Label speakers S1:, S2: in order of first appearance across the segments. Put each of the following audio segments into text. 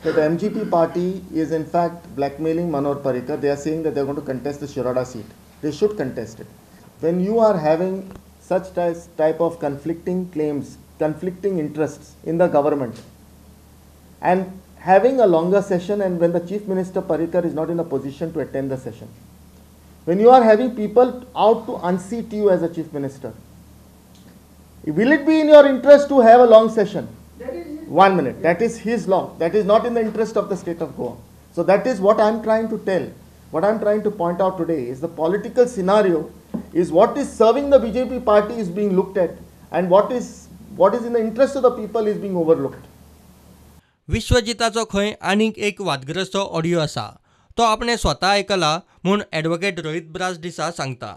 S1: that the MGP party is in fact blackmailing Manor Parrikar. They are saying that they are going to contest the Shiroda seat. They should contest it. When you are having such type of conflicting claims, conflicting interests in the government, and having a longer session, and when the Chief Minister Parrikar is not in a position to attend the session, when you are having people out to unseat you as a Chief Minister, will it be in your interest to have a long session? 1 minute. That is his law. That is not in the interest of the state of Goa. So that is what I am trying to tell. What I am trying to point out today is the political scenario is what is serving the BJP party is being looked at, and what is in the interest of the people is being overlooked.
S2: विश्वजिताचो खंय आनीक एक वादग्रस्त audio आसा तो आपणे स्वता आयकला म्हूण ॲडव्होकेट रोहित ब्रासडिसा सांगता.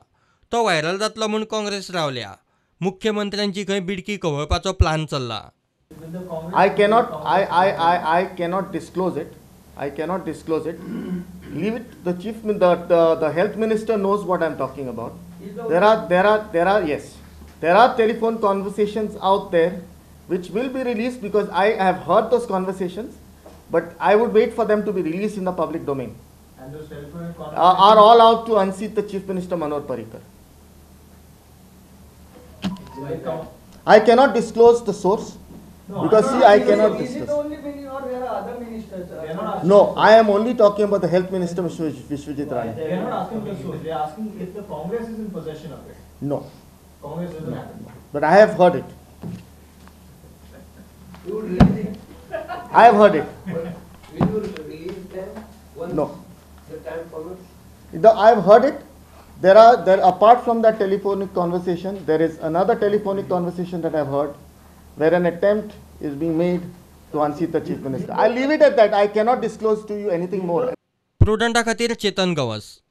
S2: तो व्हायरल जातलो म्हूण काँग्रेस रावल्या. मुख्यमंत्र्यांची खंय बिडकी कवळपाचो प्लान चल्ला.
S1: I cannot disclose it. I cannot disclose it. Leave it. The health minister knows what I'm talking about. There are telephone conversations out there which will be released, because I have heard those conversations, but I would wait for them to be released in the public domain.
S3: And those telephone
S1: Are all out to unseat the Chief Minister Manor Parrikar. I cannot disclose the source. Because see, I cannot discuss.
S4: Is it only when or there are other ministers?
S1: No, I am only talking about the Health Minister Vishwajit Rane.
S3: They are not asking the source. They are asking if the Congress is in possession of it.
S1: No.
S3: Congress doesn't have it.
S1: But I have heard it.
S4: You would release it?
S1: I have heard it.
S4: Will you release them once
S1: No.
S4: the time follows?
S1: I have heard it. There apart from that telephonic conversation, there is another telephonic conversation that I have heard, where an attempt is being made to unseat the Chief Minister. I leave it at that. I cannot disclose to you anything more.
S2: प्रुडंटा खातीर चेतन गवस.